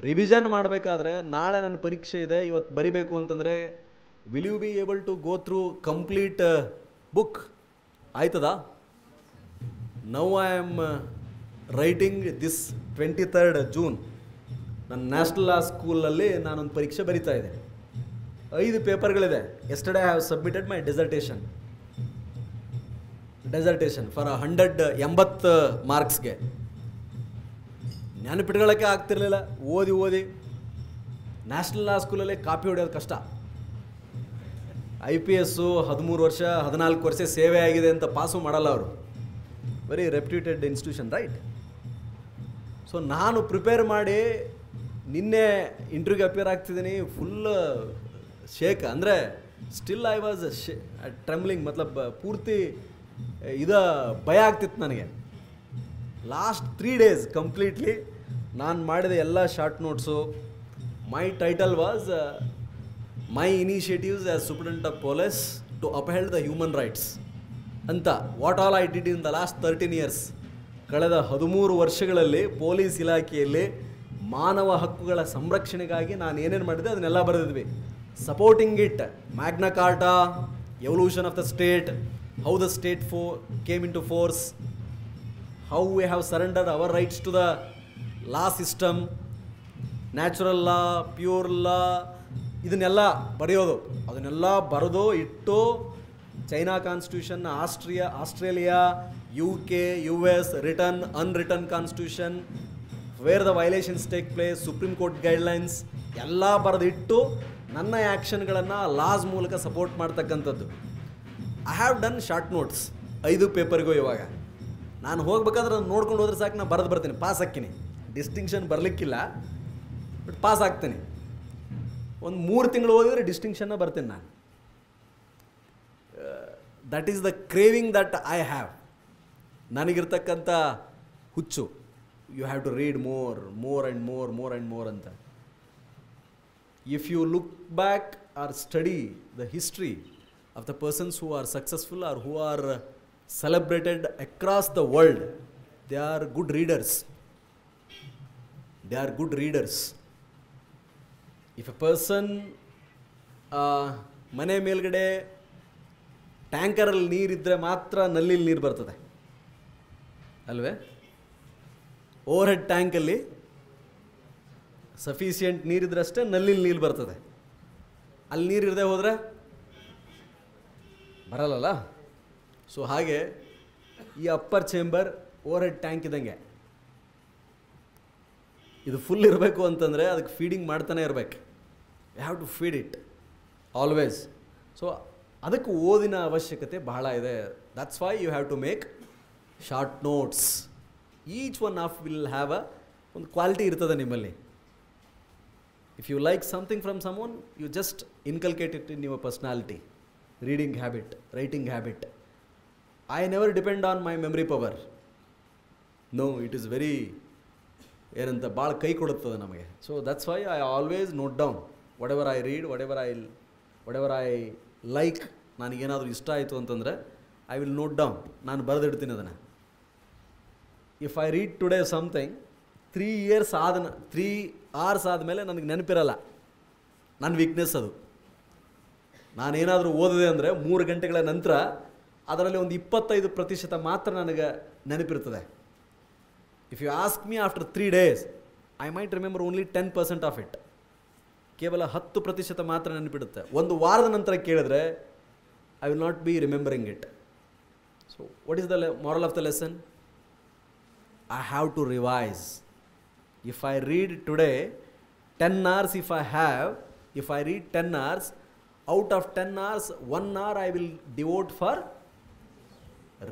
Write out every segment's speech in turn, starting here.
Revision ಮಾಡಬೇಕಾದ್ರೆ ನಾಳೆ ನನ್ನ ಪರೀಕ್ಷೆ ಇದೆ, ಇವತ್ತು ಬರಿಬೇಕು ಅಂತಂದರೆ will you be able to go through complete book? ಆಯ್ತದಾ? Now I am writing this 23rd June. ನನ್ನ ನ್ಯಾಷನಲ್ ಲಾ ಸ್ಕೂಲಲ್ಲಿ ನಾನೊಂದು ಪರೀಕ್ಷೆ ಬರಿತಾ ಇದ್ದೆ. 5 ಪೇಪರ್ಗಳಿದೆ. Yesterday I have submitted my dissertation for 180 ಮಾರ್ಕ್ಸ್ಗೆ. ನೆನಪಿಟ್ಕೊಳ್ಳೋಕ್ಕೆ ಆಗ್ತಿರ್ಲಿಲ್ಲ. ಓದಿ ನ್ಯಾಷನಲ್ ಲಾ ಸ್ಕೂಲಲ್ಲಿ ಕಾಪಿ ಹೊಡೆಯೋದು ಕಷ್ಟ. IPS 13 ವರ್ಷ 14 ವರ್ಷ ಸೇವೆ ಆಗಿದೆ ಅಂತ ಪಾಸು ಮಾಡಲ್ಲ ಅವರು. Very reputed institution, right? So ನಾನು ಪ್ರಿಪೇರ್ ಮಾಡಿ ನಿನ್ನೆ ಇಂಟರ್ವ್ಯೂಗೆ ಅಪಿಯರ್ ಆಗ್ತಿದ್ದೀನಿ. ಫುಲ್ ಶೇಕ್, ಅಂದರೆ ಸ್ಟಿಲ್ ಐ ವಾಸ್ ಟ್ರೆಮ್ಲಿಂಗ್, ಮತ್ಲಬ್ ಪೂರ್ತಿ ಭಯ ಆಗ್ತಿತ್ತು ನನಗೆ. ಲಾಸ್ಟ್ 3 days ಕಂಪ್ಲೀಟ್ಲಿ ನಾನು ಮಾಡಿದ ಎಲ್ಲ short notes. My title was my initiatives as superintendent of police to upheld the human rights ಅಂತ. What all I did in the last 13 years. ಕಳೆದ 13 ವರ್ಷಗಳಲ್ಲಿ ಪೊಲೀಸ್ ಇಲಾಖೆಯಲ್ಲಿ ಮಾನವ ಹಕ್ಕುಗಳ ಸಂರಕ್ಷಣೆಗಾಗಿ ನಾನು ಏನೇನು ಮಾಡಿದೆ ಅದನ್ನೆಲ್ಲ ಬರೆದಿದ್ವಿ. Supporting it, Magna Carta, evolution of the state, how the state came in to force, how we have surrendered our rights to the law system, natural law, pure law, ಇದನ್ನೆಲ್ಲ ಬರೆಯೋದು. ಅದನ್ನೆಲ್ಲ ಬರೆದು ಇಟ್ಟು China constitution, Australia, UK, US, written unwritten constitution, where the violations take place, supreme court guidelines ಎಲ್ಲ ಬರೆದಿಟ್ಟು ನನ್ನ ಆ್ಯಕ್ಷನ್ಗಳನ್ನು laws ಮೂಲಕ ಸಪೋರ್ಟ್ ಮಾಡ್ತಕ್ಕಂಥದ್ದು. I have done short notes 5 ಪೇಪರ್ಗೂ. ಇವಾಗ ನಾನು ಹೋಗ್ಬೇಕಾದ್ರೆ ನೋಡ್ಕೊಂಡು ಹೋದ್ರೆ ಸಾಕು, ನಾನು ಬರೆದು ಬರ್ತೀನಿ, ಪಾಸ್ ಹಾಕ್ತೀನಿ. ಡಿಸ್ಟಿಂಕ್ಷನ್ ಬರಲಿಕ್ಕಿಲ್ಲ, ಬಟ್ ಪಾಸ್ ಆಗ್ತೀನಿ. ಒಂದು 3 ತಿಂಗಳು ಓದಿದ್ರೆ ಡಿಸ್ಟಿಂಕ್ಷನ್ನ ಬರ್ತೀನಿ ನಾನು. That is the craving that I have. ನನಗಿರ್ತಕ್ಕಂಥ ಹುಚ್ಚು. You have to read more and more ಅಂತ. If you look back or study the history of the persons who are successful or who are celebrated across the world, they are good readers. If a person ಮನೆ ಮೇಲ್ಗಡೆ ಟ್ಯಾಂಕರಲ್ಲಿ ನೀರಿದ್ದರೆ ಮಾತ್ರ ನಲ್ಲಿಲಿ ನೀರು ಬರ್ತದೆ ಅಲ್ವೇ? Overhead ಟ್ಯಾಂಕಲ್ಲಿ sufficient ನೀರಿದ್ರಷ್ಟೇ ನಲ್ಲಿಲಿ ನೀರು ಬರ್ತದೆ. ಅಲ್ಲಿ ನೀರಿರದೆ ಹೋದರೆ ಬರಲ್ಲಲ್ಲ. ಸೊ ಹಾಗೆ ಈ upper chamber overhead tank ಇದ್ದಂಗೆ. ಇದು ಫುಲ್ ಇರಬೇಕು ಅಂತಂದರೆ ಅದಕ್ಕೆ ಫೀಡಿಂಗ್ ಮಾಡ್ತಾನೆ ಇರಬೇಕು. You have to feed it always. So ಅದಕ್ಕೆ ಓದಿನ ಅವಶ್ಯಕತೆ ಬಹಳ ಇದೆ. That's why you have to make short notes. Each one of will have ಒಂದು ಕ್ವಾಲಿಟಿ ಇರ್ತದೆ ನಿಮ್ಮಲ್ಲಿ. If you like something from someone, you just inculcate it in your personality. Reading habit, writing habit. I never depend on my memory power. No, it is very ಏನಂತ ಭಾಳ ಕೈ ಕೊಡುತ್ತದೆ ನಮಗೆ. So that's why I always note down whatever I read, whatever I like. ನನಗೇನಾದರೂ ಇಷ್ಟ ಆಯಿತು ಅಂತಂದರೆ I will note down. ನಾನು ಬರೆದಿಡ್ತೀನಿ ಅದನ್ನು. If I read today something 3 hours ಆದಮೇಲೆ ನನಗೆ ನೆನಪಿರಲ್ಲ. ನನ್ನ ವೀಕ್ನೆಸ್ ಅದು. ನಾನೇನಾದರೂ ಓದಿದೆ ಅಂದರೆ 3 ಗಂಟೆಗಳ ನಂತರ ಅದರಲ್ಲಿ ಒಂದು 25% ಮಾತ್ರ ನನಗೆ ನೆನಪಿರ್ತದೆ. If you ask me after 3 days, I might remember only 10% of it. ಕೇವಲ 10% ಮಾತ್ರ ನೆನಪಿಡುತ್ತೆ. ಒಂದು ವಾರದ ನಂತರ ಕೇಳಿದ್ರೆ I will not be remembering it. So what is the moral of the lesson? I have to revise. If I read today 10 hours, if I read 10 hours, out of 10 hours, 1 hour I will devote for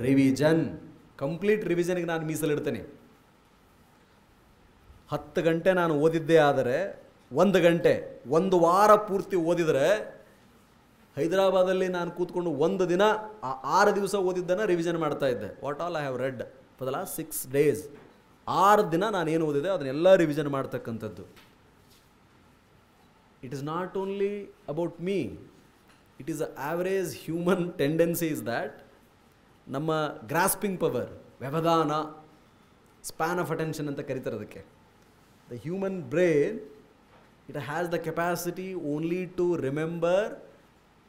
revision. Complete ರಿವಿಷನ್ಗೆ ನಾನು ಮೀಸಲಿಡ್ತೇನೆ. 10 ಗಂಟೆ ನಾನು ಓದಿದ್ದೇ ಆದರೆ 1 ಗಂಟೆ, 1 ವಾರ ಪೂರ್ತಿ ಓದಿದರೆ, ಹೈದರಾಬಾದಲ್ಲಿ ನಾನು ಕೂತ್ಕೊಂಡು 1 ದಿನ 6 ದಿವಸ ಓದಿದ್ದನ್ನು ರಿವಿಷನ್ ಮಾಡ್ತಾ ಇದ್ದೆ. What all I have read for the last 6 days. 6 ದಿನ ನಾನೇನು ಓದಿದೆ ಅದನ್ನೆಲ್ಲ ರಿವಿಷನ್ ಮಾಡ್ತಕ್ಕಂಥದ್ದು. It is not only about me, it is a average human tendency is that ನಮ್ಮ ಗ್ರಾಸ್ಪಿಂಗ್ ಪವರ್, ವ್ಯವಧಾನ, ಸ್ಪ್ಯಾನ್ ಆಫ್ ಅಟೆನ್ಷನ್ ಅಂತ ಕರೀತಾರೆ ಅದಕ್ಕೆ. The human brain, it has the capacity only to remember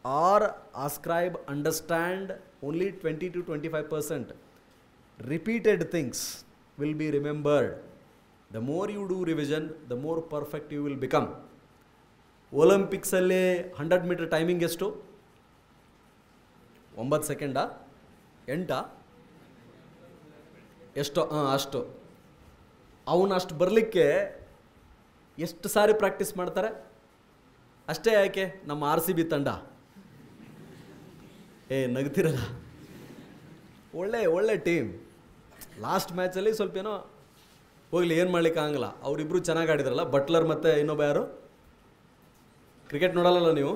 or ascribe, understand only 20 to 25%. Repeated things will be remembered. The more you do revision, the more perfect you will become. Olympics ಅಲ್ಲಿ 100 metre timing ಎಷ್ಟು? 9 ಸೆಕೆಂಡಾ? 8? ಎಷ್ಟೋ ಅಷ್ಟು. ಅವನು ಅಷ್ಟು ಬರಲಿಕ್ಕೆ ಎಷ್ಟು ಸಾರಿ practice ಮಾಡ್ತಾರೆ? ಅಷ್ಟೇ ಯಾಕೆ ನಮ್ಮ RCB ತಂಡ ನಗ್ತಿರಲ್ಲ, ಒಳ್ಳೆ ಟೀಮ್. ಲಾಸ್ಟ್ ಮ್ಯಾಚಲ್ಲಿ ಸ್ವಲ್ಪ ಏನೋ ಹೋಗಲಿ, ಏನು ಮಾಡ್ಲಿಕ್ಕೆ ಆಗಲ್ಲ. ಅವರಿಬ್ಬರು ಚೆನ್ನಾಗಿ ಆಡಿದ್ರಲ್ಲ, ಬಟ್ಲರ್ ಮತ್ತು ಇನ್ನೊಬ್ಬ ಯಾರು? ಕ್ರಿಕೆಟ್ ನೋಡಲ್ಲ ನೀವು?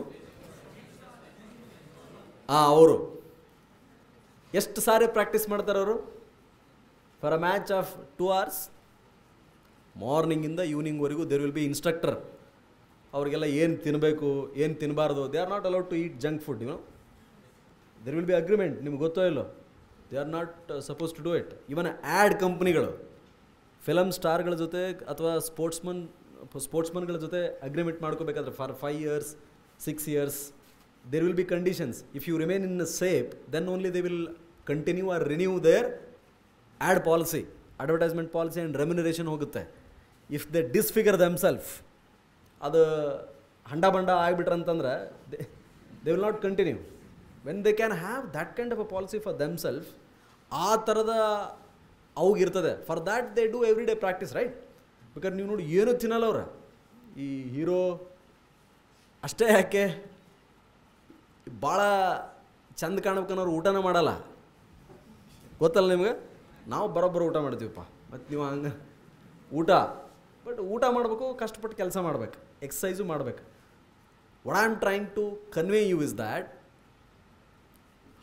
ಅವರು ಎಷ್ಟು ಸಾರಿ ಪ್ರಾಕ್ಟೀಸ್ ಮಾಡ್ತಾರೆ ಅವರು for a match of 2 hours? ಮಾರ್ನಿಂಗಿಂದ ಈವ್ನಿಂಗ್ವರೆಗೂ ದೇರ್ ವಿಲ್ ಬಿ ಇನ್ಸ್ಟ್ರಕ್ಟರ್. ಅವ್ರಿಗೆಲ್ಲ ಏನು ತಿನ್ನಬೇಕು, ಏನು ತಿನ್ನಬಾರ್ದು. They are not allowed to eat junk food, there will be agreement. ನಿಮ್ಗೆ ಗೊತ್ತೋ ಇಲ್ಲೋ? They are not suppose to do it. Even ad ಕಂಪ್ನಿಗಳು ಫಿಲಮ್ ಸ್ಟಾರ್ಗಳ ಜೊತೆ ಅಥವಾ ಸ್ಪೋರ್ಟ್ಸ್ಮನ್ಗಳ ಜೊತೆ ಅಗ್ರಿಮೆಂಟ್ ಮಾಡ್ಕೋಬೇಕಾದ್ರೆ for 5 years 6 years there will be conditions. If you remain in safe, then only they will continue or renew their ad policy, advertisement policy and remuneration ಹೋಗುತ್ತೆ. If they disfigure themselves, ಅದು ಹಂಡ ಬಂಡ ಆಗಿಬಿಟ್ರಂತಂದ್ರೆ they will not continue. When they can have that kind of a policy for themselves, ಆ ಥರದ ಅವ್ಗಿರ್ತದೆ. For that they do every day practice, right? ಬೇಕಾದ್ರೆ ನೀವು ನೋಡಿ, ಏನೂ ತಿನ್ನಲ್ಲ ಅವ್ರ ಈ ಹೀರೋ. ಅಷ್ಟೇ ಯಾಕೆ, ಭಾಳ ಚಂದ ಕಾಣ್ಬೇಕನ್ನೋರು ಊಟನ ಮಾಡಲ್ಲ, ಗೊತ್ತಲ್ಲ ನಿಮ್ಗೆ? ನಾವು ಬರೋಬ್ಬರ ಊಟ ಮಾಡ್ತೀವಪ್ಪ, ಮತ್ತು ನೀವು ಹಂಗೆ ಬಟ್ ಊಟ ಮಾಡಬೇಕು, ಕಷ್ಟಪಟ್ಟು ಕೆಲಸ ಮಾಡ್ಬೇಕು, ಎಕ್ಸಸೈಸು ಮಾಡ್ಬೇಕು. What I am trying to convey you is that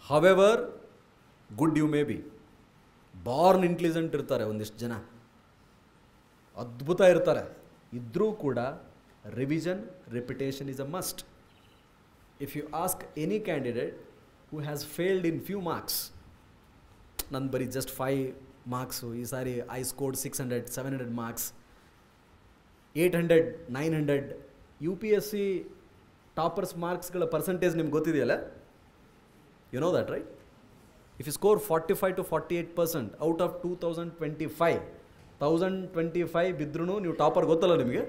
however good you may be, born intelligent ಇರ್ತಾರೆ ಒಂದಿಷ್ಟು ಜನ, ಅದ್ಭುತ ಇರ್ತಾರೆ, ಇದ್ದರೂ ಕೂಡ revision, repetition is a must. If you ask any candidate who has failed in few marks, ನಂದು ಬರೀ just 5 marks, ಈ ಸಾರಿ I scored 600 700 marks, 800 900. UPSC toppers ಮಾರ್ಕ್ಸ್ಗಳ ಪರ್ಸೆಂಟೇಜ್ ನಿಮ್ಗೆ ಗೊತ್ತಿದೆಯಲ್ಲ? You know that, right? If you score 45 to 48% out of 1025 ಬಿದ್ರೂ ನೀವು topper, ಗೊತ್ತಲ್ಲ ನಿಮಗೆ?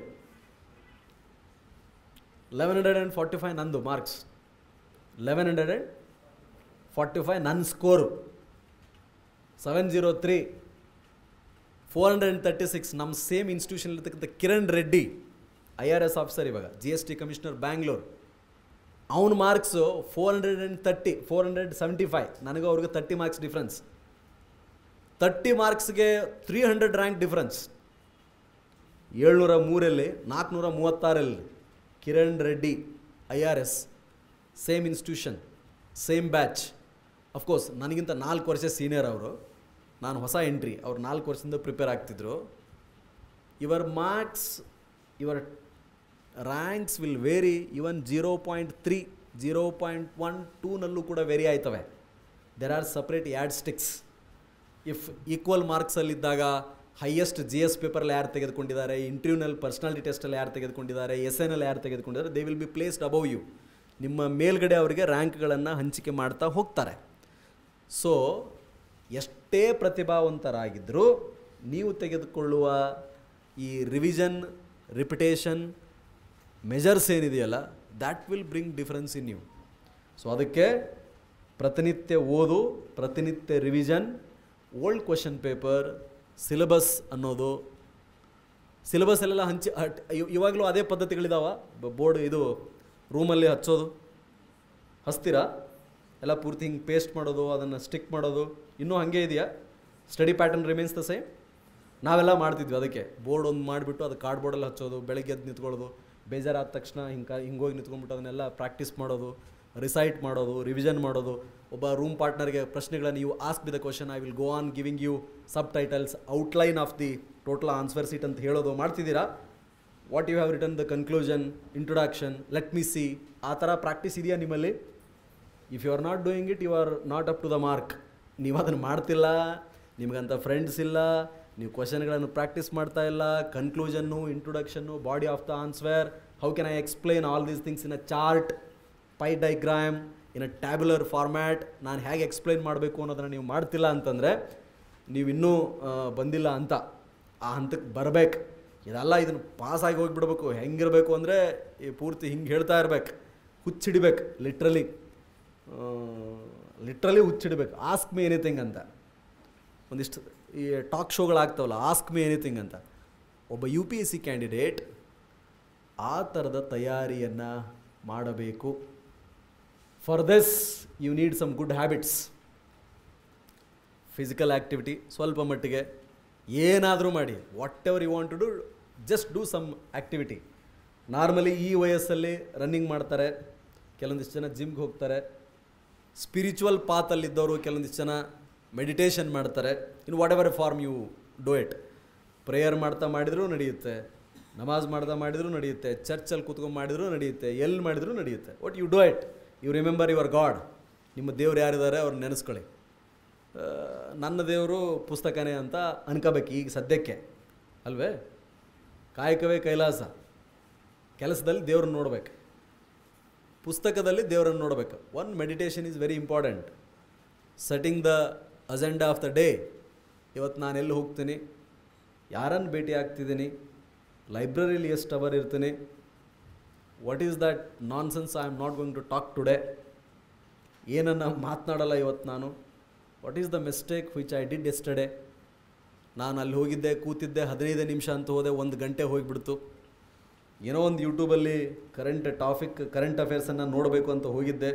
1145 ನಂದು ಮಾರ್ಕ್ಸ್, 1145 ನನ್ನ ಸ್ಕೋರು, 703 436. ನಮ್ಮ ಸೇಮ್ ಇನ್ಸ್ಟಿಟ್ಯೂಷನ್ ಇರ್ತಕ್ಕಂಥ ಕಿರಣ್ ರೆಡ್ಡಿ, IRS ಆಫೀಸರ್, ಇವಾಗ GST ಕಮಿಷನರ್ ಬ್ಯಾಂಗ್ಳೂರ್, ಅವನ ಮಾರ್ಕ್ಸು 430 475. ನನಗೂ ಅವ್ರಿಗೆ 30 marks difference. 30 ಮಾರ್ಕ್ಸ್ಗೆ 300 rank difference. 703 436. Kiran Reddy, IRS, same institution, same batch. Of course ನನಗಿಂತ 4 ವರ್ಷ ಸೀನಿಯರ್ ಅವರು, ನಾನು ಹೊಸ ಎಂಟ್ರಿ. ಅವ್ರು 4 ವರ್ಷದಿಂದ ಪ್ರಿಪೇರ್ ಆಗ್ತಿದ್ರು. Your marks, your ranks will vary. Even 0.3 0.12 ಕೂಡ ವೇರಿ ಆಯ್ತವೆ. There are separate yardsticks. If equal ಮಾರ್ಕ್ಸಲ್ಲಿದ್ದಾಗ ಹೈಯೆಸ್ಟ್ GS ಪೇಪರಲ್ಲಿ ಯಾರು ತೆಗೆದುಕೊಂಡಿದ್ದಾರೆ, ಇಂಟರ್ವ್ಯೂನಲ್ಲಿ ಪರ್ಸ್ನಾಲಿಟಿ ಟೆಸ್ಟಲ್ಲಿ ಯಾರು ತೆಗೆದುಕೊಂಡಿದ್ದಾರೆ, SNL ಯಾರು ತೆಗೆದುಕೊಂಡಿದ್ದಾರೆ, they will be placed above you. ನಿಮ್ಮ ಮೇಲ್ಗಡೆ ಅವರಿಗೆ ರ್ಯಾಂಕ್ಗಳನ್ನು ಹಂಚಿಕೆ ಮಾಡ್ತಾ ಹೋಗ್ತಾರೆ. ಸೊ ಎಷ್ಟೇ ಪ್ರತಿಭಾವಂತರಾಗಿದ್ದರೂ ನೀವು ತೆಗೆದುಕೊಳ್ಳುವ ಈ ರಿವಿಷನ್, ರಿಪಿಟೇಷನ್ ಮೆಜರ್ಸ್ ಏನಿದೆಯಲ್ಲ, that will bring difference in you. So ಅದಕ್ಕೆ ಪ್ರತಿನಿತ್ಯ ಓದು, ಪ್ರತಿನಿತ್ಯ revision, old question paper, syllabus ಅನ್ನೋದು. ಸಿಲೆಬಸ್ಸಲ್ಲೆಲ್ಲ ಇವಾಗಲೂ ಅದೇ ಪದ್ಧತಿಗಳಿದಾವ. ಬೋರ್ಡ್ ಇದು ರೂಮಲ್ಲಿ ಹಚ್ಚೋದು, ಹಚ್ತೀರಾ ಎಲ್ಲ ಪೂರ್ತಿ ಹಿಂಗೆ ಪೇಸ್ಟ್ ಮಾಡೋದು, ಅದನ್ನು ಸ್ಟಿಕ್ ಮಾಡೋದು ಇನ್ನೂ ಹಾಗೆ ಇದೆಯಾ? Study pattern remains the same. ನಾವೆಲ್ಲ ಮಾಡ್ತಿದ್ವಿ. ಅದಕ್ಕೆ ಬೋರ್ಡ್ ಒಂದು ಮಾಡಿಬಿಟ್ಟು ಅದು ಕಾರ್ಡ್ಬೋರ್ಡಲ್ಲಿ ಹಚ್ಚೋದು, ಬೆಳಗ್ಗೆ ಎದ್ದು ನಿಂತ್ಕೊಳ್ಳೋದು, ಬೇಜಾರಾದ ತಕ್ಷಣ ಹಿಂಗೋಗಿ ನಿಂತ್ಕೊಂಡ್ಬಿಟ್ಟು ಅದನ್ನೆಲ್ಲ ಪ್ರಾಕ್ಟೀಸ್ ಮಾಡೋದು, ರಿಸೈಟ್ ಮಾಡೋದು, ರಿವಿಷನ್ ಮಾಡೋದು. ಒಬ್ಬ ರೂಮ್ ಪಾರ್ಟ್ನರ್ಗೆ ಪ್ರಶ್ನೆಗಳನ್ನು you ask be the question, I will go on giving you subtitles, outline of the total answer sheet ಅಂತ ಹೇಳೋದು ಮಾಡ್ತಿದ್ದೀರಾ? What you have written the conclusion, introduction, let me see, ಆ ಥರ practice ಇದೆಯಾ ನಿಮ್ಮಲ್ಲಿ? If you are not doing it, you are not up to the mark. ನೀವು ಅದನ್ನು ಮಾಡ್ತಿಲ್ಲ, ನಿಮಗಂತ ಫ್ರೆಂಡ್ಸ್ ಇಲ್ಲ, ನೀವು ಕ್ವಶನ್ಗಳನ್ನು ಪ್ರಾಕ್ಟೀಸ್ ಮಾಡ್ತಾ ಇಲ್ಲ. Conclusion, introduction, body of the answer, how can I explain all these things in a chart, pie diagram, in a tabular format, ನಾನು ಹೇಗೆ explain ಮಾಡಬೇಕು ಅನ್ನೋದನ್ನು ನೀವು ಮಾಡ್ತಿಲ್ಲ ಅಂತಂದರೆ ನೀವಿನ್ನೂ ಬಂದಿಲ್ಲ ಅಂತ. ಆ ಹಂತಕ್ಕೆ ಬರಬೇಕು. ಇದೆಲ್ಲ ಇದನ್ನು ಪಾಸಾಗಿ ಹೋಗಿಬಿಡ್ಬೇಕು. ಹೆಂಗಿರಬೇಕು ಅಂದರೆ ಈ ಪೂರ್ತಿ ಹಿಂಗೆ ಹೇಳ್ತಾ ಇರ್ಬೇಕು, ಹುಚ್ಚಿಡಿಬೇಕು. ಲಿಟ್ರಲಿ ಹುಚ್ಚಿಡ್ಬೇಕು. ಆಸ್ಕ್ ಮಿ ಎನಿಥಿಂಗ್ ಅಂತ ಒಂದಿಷ್ಟು ಈ ಟಾಕ್ ಶೋಗಳಾಗ್ತಾವಲ್ಲ, ಆಸ್ಕ್ ಮಿ ಎನಿಥಿಂಗ್ ಅಂತ. ಒಬ್ಬ UPSC ಕ್ಯಾಂಡಿಡೇಟ್ ಆ ಥರದ ತಯಾರಿಯನ್ನು ಮಾಡಬೇಕು. For this you need some good habits. Physical activity ಸ್ವಲ್ಪ ಮಟ್ಟಿಗೆ ಏನಾದರೂ ಮಾಡಿ, whatever you want to do, just do some activity. Normally ಈ ವಯಸ್ಸಲ್ಲಿ ರನ್ನಿಂಗ್ ಮಾಡ್ತಾರೆ, ಕೆಲವೊಂದಿಷ್ಟು ಜನ ಜಿಮ್ಗೆ ಹೋಗ್ತಾರೆ. ಸ್ಪಿರಿಚುವಲ್ ಪಾತಲ್ಲಿದ್ದವರು ಕೆಲವೊಂದಿಷ್ಟು ಜನ ಮೆಡಿಟೇಷನ್ ಮಾಡ್ತಾರೆ. In whatever form you do it. Prayer ಮಾಡ್ತಾ ಮಾಡಿದರೂ ನಡೆಯುತ್ತೆ, ನಮಾಜ್ ಮಾಡ್ತಾ ಮಾಡಿದರೂ ನಡೆಯುತ್ತೆ, ಚರ್ಚಲ್ಲಿ ಕೂತ್ಕೊಂಡು ಮಾಡಿದರೂ ನಡೆಯುತ್ತೆ, ಎಲ್ಲಿ ಮಾಡಿದರೂ ನಡೆಯುತ್ತೆ. What you do it, you remember your god. ನಿಮ್ಮ ದೇವ್ರು ಯಾರಿದ್ದಾರೆ ಅವ್ರನ್ನ ನೆನೆಸ್ಕೊಳ್ಳಿ. ನನ್ನ ದೇವರು ಪುಸ್ತಕನೇ ಅಂತ ಅನ್ಕೋಬೇಕು ಈಗ ಸದ್ಯಕ್ಕೆ, ಅಲ್ವೇ? ಕಾಯಕವೇ ಕೈಲಾಸ. ಕೆಲಸದಲ್ಲಿ ದೇವ್ರನ್ನ ನೋಡ್ಬೇಕು, ಪುಸ್ತಕದಲ್ಲಿ ದೇವರನ್ನು ನೋಡಬೇಕು. One meditation is very important. Setting the agenda of the day. ಇವತ್ತು ನಾನು ಎಲ್ಲಿ ಹೋಗ್ತೀನಿ, ಯಾರನ್ನು ಭೇಟಿ ಆಗ್ತಿದ್ದೀನಿ, ಲೈಬ್ರರಿಲಿ ಎಷ್ಟು ಅವರ್ ಇರ್ತೀನಿ, what is that nonsense I am not going to talk today, ಏನನ್ನು ಮಾತನಾಡಲ್ಲ ಇವತ್ತು ನಾನು. What is the mistake which I did yesterday. ನಾನು ಅಲ್ಲಿ ಹೋಗಿದ್ದೆ, ಕೂತಿದ್ದೆ, 15 ನಿಮಿಷ ಅಂತ ಹೋದೆ, 1 ಗಂಟೆ ಹೋಗಿಬಿಡ್ತು. ಏನೋ ಒಂದು ಯೂಟ್ಯೂಬಲ್ಲಿ ಕರೆಂಟ್ ಅಫೇರ್ಸನ್ನು ನೋಡಬೇಕು ಅಂತ ಹೋಗಿದ್ದೆ,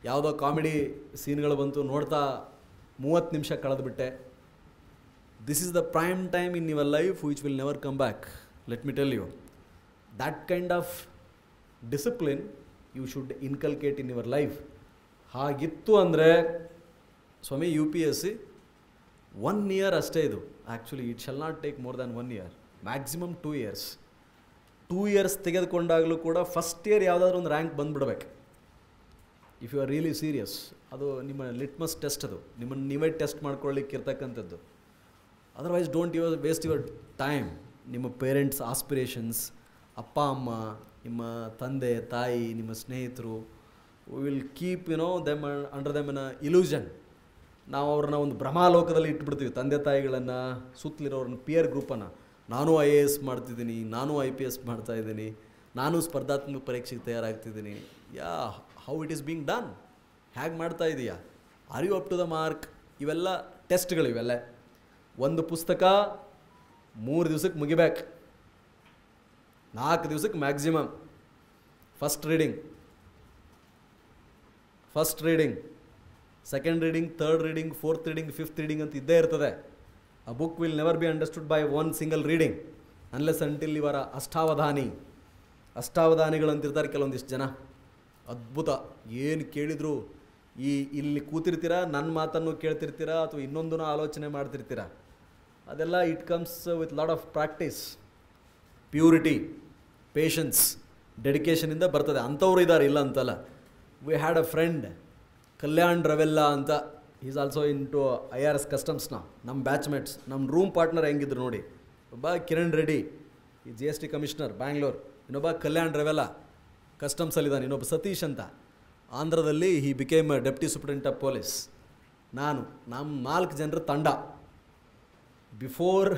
ಯಾವುದೋ ಕಾಮಿಡಿ ಸೀನ್ಗಳು ಬಂತು, ನೋಡ್ತಾ 30 ನಿಮಿಷ ಕಳೆದುಬಿಟ್ಟೆ. This is the prime time in your life which will never come back. Let me tell you, that kind of discipline you should inculcate in your life. ಹಾಗಿತ್ತು ಅಂದರೆ ಸ್ವಾಮಿ UPSC 1 year ಅಷ್ಟೇ ಇದು. Actually it shall not take more than 1 year, maximum 2 years. 2 years ತೆಗೆದುಕೊಂಡಾಗಲೂ ಕೂಡ first year ಯಾವುದಾದ್ರೂ ಒಂದು rank ಬಂದುಬಿಡ್ಬೇಕು. If you are really serious. ಅದು ನಿಮ್ಮ ಲಿಟ್ಮಸ್ ಟೆಸ್ಟ್, ಅದು ನಿಮ್ಮನ್ನು ನೀವೇ ಟೆಸ್ಟ್ ಮಾಡ್ಕೊಳ್ಳಿಕ್ಕೆ ಇರ್ತಕ್ಕಂಥದ್ದು. Otherwise don't waste your time. ನಿಮ್ಮ ಪೇರೆಂಟ್ಸ್ ಆಸ್ಪಿರೇಷನ್ಸ್, ಅಪ್ಪ ಅಮ್ಮ, ನಿಮ್ಮ ತಂದೆ ತಾಯಿ, ನಿಮ್ಮ ಸ್ನೇಹಿತರು, will keep them under them in a illusion. ನಾವು ಅವ್ರನ್ನ ಒಂದು ಭ್ರಮಾಲೋಕದಲ್ಲಿ ಇಟ್ಬಿಡ್ತೀವಿ, ತಂದೆ ತಾಯಿಗಳನ್ನು, ಸುತ್ತಲಿರೋರನ್ನ, ಪಿಯರ್ ಗ್ರೂಪನ್ನು. ನಾನು IAS ಮಾಡ್ತಿದ್ದೀನಿ, ನಾನು IPS ಮಾಡ್ತಾಯಿದ್ದೀನಿ, ನಾನು ಸ್ಪರ್ಧಾತ್ಮಕ ಪರೀಕ್ಷೆಗೆ ತಯಾರಾಗ್ತಿದ್ದೀನಿ. How it is being done, ಹೇಗೆ ಮಾಡ್ತಾ ಇದೆಯಾ, are you up to the mark? ಇವೆಲ್ಲ ಟೆಸ್ಟ್ಗಳು. ಇವೆಲ್ಲ ಒಂದು ಪುಸ್ತಕ 3 ದಿವಸಕ್ಕೆ ಮುಗಿಬೇಕು, 4 ದಿವಸಕ್ಕೆ maximum. First reading, second reading, third reading, fourth reading, fifth reading ಅಂತ ಇದ್ದೇ ಇರ್ತದೆ. A book will never be understood by one single reading unless until you are ಅಷ್ಟಾವಧಾನಿಗಳಂತಿರ್ತಾರೆ ಕೆಲವೊಂದಿಷ್ಟು ಜನ. ಅದ್ಭುತ, ಏನು ಕೇಳಿದ್ರು ಇಲ್ಲಿ ಕೂತಿರ್ತೀರಾ, ನನ್ನ ಮಾತನ್ನು ಕೇಳ್ತಿರ್ತೀರಾ ಅಥವಾ ಇನ್ನೊಂದನ್ನು ಆಲೋಚನೆ ಮಾಡ್ತಿರ್ತೀರಾ. ಅದೆಲ್ಲ it comes with lot of practice, purity, patience, ಡೆಡಿಕೇಷನಿಂದ ಬರ್ತದೆ. ಅಂಥವ್ರು ಇದ್ದಾರೆ, ಇಲ್ಲ ಅಂತಲ್ಲ. We had a friend Kalyan Ravella ಅಂತ. Is also in to IRS ಕಸ್ಟಮ್ಸ್ನ. ನಮ್ಮ ಬ್ಯಾಚ್ಮೇಟ್ಸ್, ನಮ್ಮ ರೂಮ್ ಪಾರ್ಟ್ನರ್ ಹೆಂಗಿದ್ರು ನೋಡಿ. ಒಬ್ಬ ಕಿರಣ್ ರೆಡ್ಡಿ, ಈ GST ಕಮಿಷನರ್ ಬ್ಯಾಂಗ್ಳೂರ್. ಇನ್ನೊಬ್ಬ ಕಲ್ಯಾಣ್ ರವೆಲ್ಲಾ ಕಸ್ಟಮ್ಸಲ್ಲಿದ್ದಾನೆ. ಇನ್ನೊಬ್ಬ ಸತೀಶ್ ಅಂತ ಆಂಧ್ರದಲ್ಲಿ, he became deputy superintendent of police. ನಮ್ಮ 4 ಜನರ ತಂಡ. Before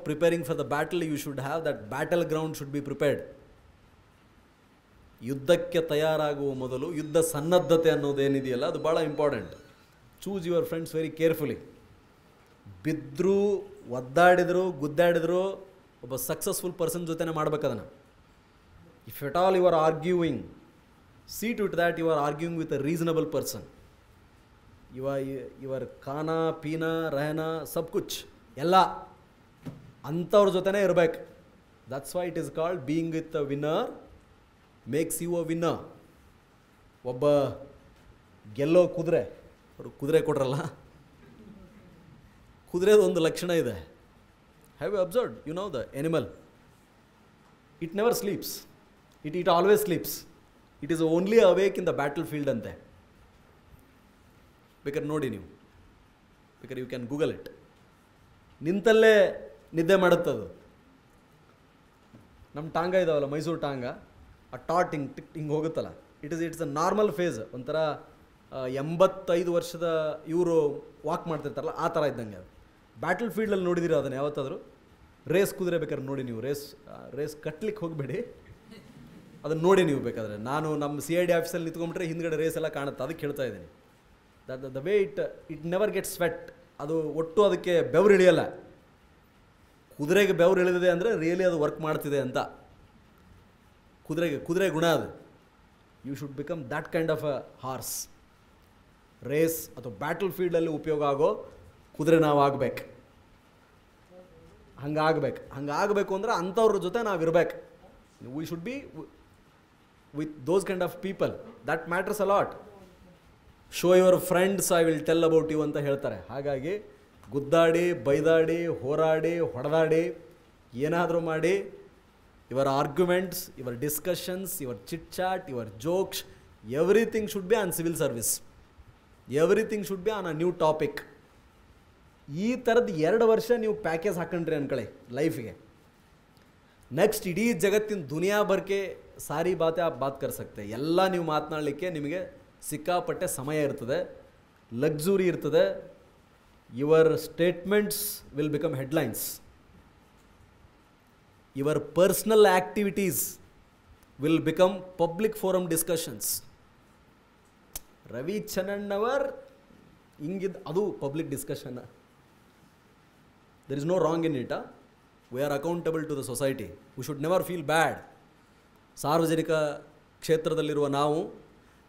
preparing for the battle, you should have that battle ground should be prepared. ಯುದ್ಧಕ್ಕೆ ತಯಾರಾಗುವ ಮೊದಲು ಯುದ್ಧ ಸನ್ನದ್ಧತೆ ಅನ್ನೋದೇನಿದೆಯಲ್ಲ, ಅದು ಭಾಳ important. Choose your friends very carefully. ಬಿದ್ದರೂ, ಒದ್ದಾಡಿದ್ರು, ಗುದ್ದಾಡಿದ್ರು, ಒಬ್ಬ ಸಕ್ಸಸ್ಫುಲ್ ಪರ್ಸನ್ ಜೊತೆನೇ ಮಾಡ್ಬೇಕದನ್ನು. If at all you are arguing, see to it that you are arguing with a reasonable person. Your khana ಪೀನಾ ರಹನಾ ಸಬ್ ಕುಚ್ ಎಲ್ಲ ಅಂಥವ್ರ ಜೊತೆನೇ ಇರಬೇಕು. That's why it is called being with a winner makes you a winner. ಒಬ್ಬ ಗೆಲ್ಲೋ ಕುದುರೆ, ಅವರು ಕುದುರೆ ಕೊಟ್ರಲ್ಲ, ಕುದುರೆದು ಒಂದು ಲಕ್ಷಣ ಇದೆ. Have you observed? You know the animal, it never sleeps, it always sleeps. It is only awake in the battlefield ಅಂತೆ. ಬೇಕಾದ್ರೆ ನೋಡಿ ನೀವು, ಬೇಕಾದ್ರೆ ಯು ಕ್ಯಾನ್ ಗೂಗಲ್ ಇಟ್. ನಿಂತಲ್ಲೇ ನಿದ್ದೆ ಮಾಡುತ್ತದು. ನಮ್ಮ ಟಾಂಗ ಇದಾವಲ್ಲ, ಮೈಸೂರು ಟಾಂಗ, ಆ ಟಾಟ್ ಹಿಂಗೆ ಹೋಗುತ್ತಲ್ಲ, ಇಟ್ಸ್ ಅ ನಾರ್ಮಲ್ ಫೇಸ್. ಒಂಥರ 85 ವರ್ಷದ ಇವರು ವಾಕ್ ಮಾಡ್ತಿರ್ತಾರಲ್ಲ, ಆ ಥರ ಇದ್ದಂಗೆ ಅದು. ಬ್ಯಾಟಲ್ ಫೀಲ್ಡಲ್ಲಿ ನೋಡಿದಿರೋ ಅದನ್ನು ಯಾವತ್ತಾದರೂ? ರೇಸ್ ಕುದುರೆ ಬೇಕಾದ್ರೆ ನೋಡಿ ನೀವು, ರೇಸ್ ಕಟ್ಲಿಕ್ಕೆ ಹೋಗಬೇಡಿ, ಅದನ್ನು ನೋಡಿ ನೀವು ಬೇಕಾದರೆ. ನಾನು ನಮ್ಮ CID ಆಫೀಸಲ್ಲಿ ನಿಂತ್ಕೊಂಡ್ಬಿಟ್ರೆ ಹಿಂದ್ಗಡೆ ರೇಸ್ ಎಲ್ಲ ಕಾಣುತ್ತೆ, ಅದಕ್ಕೆ ಹೇಳ್ತಾ ಇದ್ದೀನಿ. The way it never get sweat. ಅದು ಒಟ್ಟು ಅದಕ್ಕೆ ಬೆವರು ಇಳಿಯಲ್ಲ. ಕುದುರೆಗೆ ಬೆವರು ಇಳಿದಿದೆ ಅಂದರೆ ರಿಯಲಿ ಅದು ವರ್ಕ್ ಮಾಡ್ತಿದೆ ಅಂತ. ಕುದುರೆ ಗುಣ ಅದು. You should become that kind of a horse. Race ಅಥವಾ ಬ್ಯಾಟಲ್ ಫೀಲ್ಡಲ್ಲಿ ಉಪಯೋಗ ಆಗೋ ಕುದುರೆ ನಾವು ಆಗಬೇಕು. ಹಂಗಾಗಬೇಕು ಅಂದರೆ ಅಂಥವ್ರ ಜೊತೆ ನಾವು ಇರಬೇಕು. We should be with those kind of people. That matters a lot. Show your friends, I will tell about you ಅಂತ ಹೇಳ್ತಾರೆ. ಹಾಗಾಗಿ ಗುದ್ದಾಡಿ, ಬೈದಾಡಿ, ಹೋರಾಡಿ, ಹೊಡೆದಾಡಿ, ಏನಾದರೂ ಮಾಡಿ, your arguments, your discussions, your chit chat, your jokes, everything should be on civil service. Everything should be on a new topic. ಈ ಥರದ್ದು 2 ವರ್ಷ ನೀವು ಪ್ಯಾಕೇಜ್ ಹಾಕೊಂಡ್ರಿ ಅನ್ಕೊಳ್ಳಿ ಲೈಫಿಗೆ, ನೆಕ್ಸ್ಟ್ ಇಡೀ ಜಗತ್ತಿನ ದುನಿಯಾ ಬರ್ಕೆ ಸಾರಿ ಬಾತ್ ಕರ್ ಸಕ್ತೆ. ಎಲ್ಲ ನೀವು ಮಾತನಾಡಲಿಕ್ಕೆ ನಿಮಗೆ ಸಿಕ್ಕಾಪಟ್ಟೆ ಸಮಯ ಇರ್ತದೆ, ಲಕ್ಸುರಿ ಇರ್ತದೆ. Your statements will become headlines. Your personal activities will become public forum discussions. Ravi Channannavar ಹಿಂಗಿದ್ದು ಅದು public discussion. There is no wrong in it. We are accountable to the society. We should never feel bad. ಸಾರ್ವಜನಿಕ ಕ್ಷೇತ್ರದಲ್ಲಿರುವ ನಾವು,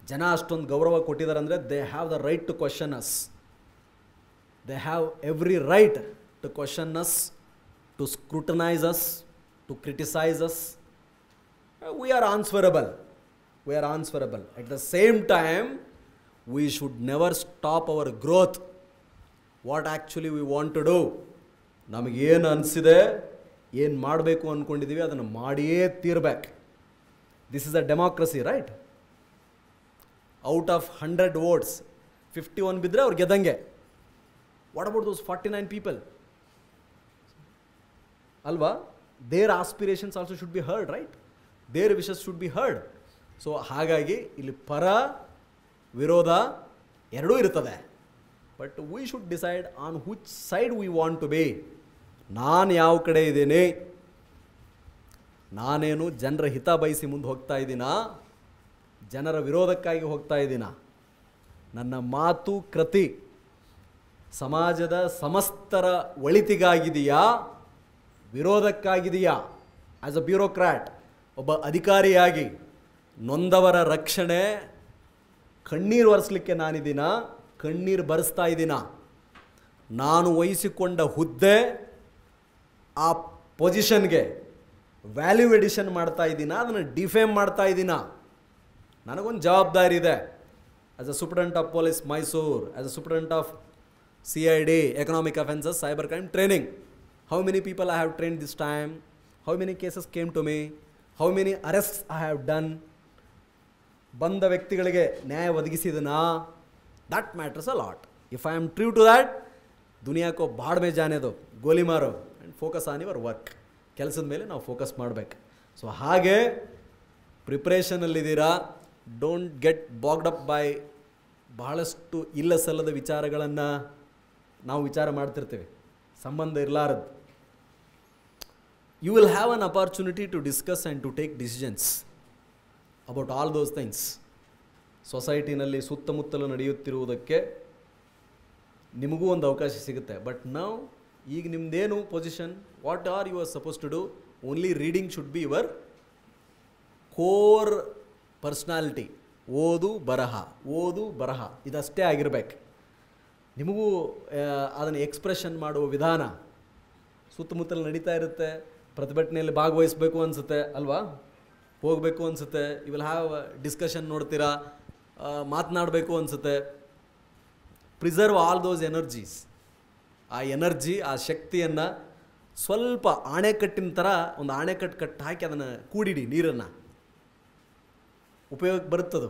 ಜನ ಅಷ್ಟೊಂದು ಗೌರವ ಕೊಟ್ಟಿದ್ದಾರೆ ಅಂದರೆ they have the right to question us. They have every right to question us, to scrutinise us, to criticise us. We are answerable. At the same time, we should never stop our growth. What actually we want to do. ನಮಗೇನು ಅನಿಸಿದೆ, ಏನು ಮಾಡಬೇಕು ಅಂದ್ಕೊಂಡಿದ್ದೀವಿ ಅದನ್ನು ಮಾಡಿಯೇ ತೀರ್ಬೇಕು. This is a democracy, right? Out of 100 votes 51 ಬಿದ್ದರೆ ಅವ್ರು ಗೆದ್ದಂಗೆ. What about those 49 people? ಅಲ್ವಾ? Their aspirations also should be heard, right? Their wishes should be heard. So ಹಾಗಾಗಿ ಇಲ್ಲಿ ಪರ ವಿರೋಧ ಎರಡೂ ಇರ್ತದೆ. But we should decide on which side we want to be. ನಾನು ಯಾವ ಕಡೆ ಇದ್ದೀನಿ? ನಾನೇನು ಜನರ ಹಿತ ಬಯಸಿ ಮುಂದೆ ಹೋಗ್ತಾ ಇದ್ದೀನಾ, ಜನರ ವಿರೋಧಕ್ಕಾಗಿ ಹೋಗ್ತಾ ಇದ್ದೀನಾ? ನನ್ನ ಮಾತು ಕೃತಿ ಸಮಾಜದ ಸಮಸ್ತರ ಒಳಿತಿಗಾಗಿದೆಯಾ, ವಿರೋಧಕ್ಕಾಗಿದೆಯಾ? ಆ್ಯಸ್ ಅ ಬ್ಯೂರೋಕ್ರಾಟ್, ಒಬ್ಬ ಅಧಿಕಾರಿಯಾಗಿ ನೊಂದವರ ರಕ್ಷಣೆ, ಕಣ್ಣೀರು ಒರೆಸಲಿಕ್ಕೆ ನಾನಿದ್ದೀನಾ, ಕಣ್ಣೀರು ಬರೆಸ್ತಾ ಇದ್ದೀನಾ? ನಾನು ವಹಿಸಿಕೊಂಡ ಹುದ್ದೆ, ಆ ಪೊಸಿಷನ್ಗೆ ವ್ಯಾಲ್ಯೂ ಎಡಿಷನ್ ಮಾಡ್ತಾ ಇದ್ದೀನಾ, ಅದನ್ನು ಡಿಫೇಮ್ ಮಾಡ್ತಾ ಇದ್ದೀನಾ? ನನಗೊಂದು ಜವಾಬ್ದಾರಿ ಇದೆ. As a superintendent of police Mysuru, as a superintendent of CID economic offences cyber crime training. How many people I have trained this time? How many cases came to me? How many arrests I have done? ಬಂದ ವ್ಯಕ್ತಿಗಳಿಗೆ ನ್ಯಾಯ ಒದಗಿಸಿದನಾ? That matters a lot. If I am true to that, ದುನಿಯಾಕೋ ಬಾಡ್ ಮೇ ಜಾನೆ ದೋ, ಗೋಲಿ ಮಾರೋ, and focus on your work. ಕೆಲಸದ ಮೇಲೆ ನಾವು focus ಮಾಡಬೇಕು. ಸೊ ಹಾಗೆ ಪ್ರಿಪ್ರೇಷನಲ್ಲಿದ್ದೀರಾ, ಡೋಂಟ್ ಗೆಟ್ ಬಾಗ್ಡ್ ಅಪ್ ಬೈ ಬಹಳಷ್ಟು ಇಲ್ಲ ಸಲ್ಲದ ವಿಚಾರಗಳನ್ನು ನಾವು ವಿಚಾರ ಮಾಡ್ತಿರ್ತೀವಿ, ಸಂಬಂಧ ಇರಲಾರದು. You will have an opportunity to discuss and to take decisions about all those things. ಸೊಸೈಟಿನಲ್ಲಿ ಸುತ್ತಮುತ್ತಲು ನಡೆಯುತ್ತಿರುವುದಕ್ಕೆ ನಿಮಗೂ ಒಂದು ಅವಕಾಶ ಸಿಗುತ್ತೆ. ಬಟ್ ನಾವು ಈಗ ನಿಮ್ಮದೇನು position, what are you are suppose to do? Only reading should be your core personality. ಓದು ಬರಹ ಇದಷ್ಟೇ ಆಗಿರಬೇಕು. ನಿಮಗೂ ಅದನ್ನು ಎಕ್ಸ್ಪ್ರೆಷನ್ ಮಾಡುವ ವಿಧಾನ ಸುತ್ತಮುತ್ತಲು ನಡೀತಾ ಇರುತ್ತೆ. ಪ್ರತಿಭಟನೆಯಲ್ಲಿ ಭಾಗವಹಿಸಬೇಕು ಅನಿಸುತ್ತೆ ಅಲ್ವಾ, ಹೋಗಬೇಕು ಅನಿಸುತ್ತೆ. ಯು ವಿಲ್ ಹ್ಯಾವ್ ಡಿಸ್ಕಷನ್ ನೋಡ್ತೀರಾ, ಮಾತನಾಡಬೇಕು ಅನಿಸುತ್ತೆ. Preserve all those energies. ಆ ಎನರ್ಜಿ, ಆ ಶಕ್ತಿಯನ್ನು ಸ್ವಲ್ಪ ಆಣೆಕಟ್ಟಿನ ಥರ ಒಂದು ಆಣೆಕಟ್ಟು ಹಾಕಿ ಅದನ್ನು ಕೂಡಿಡಿ, ನೀರನ್ನು ಉಪಯೋಗಕ್ಕೆ ಬರುತ್ತದು.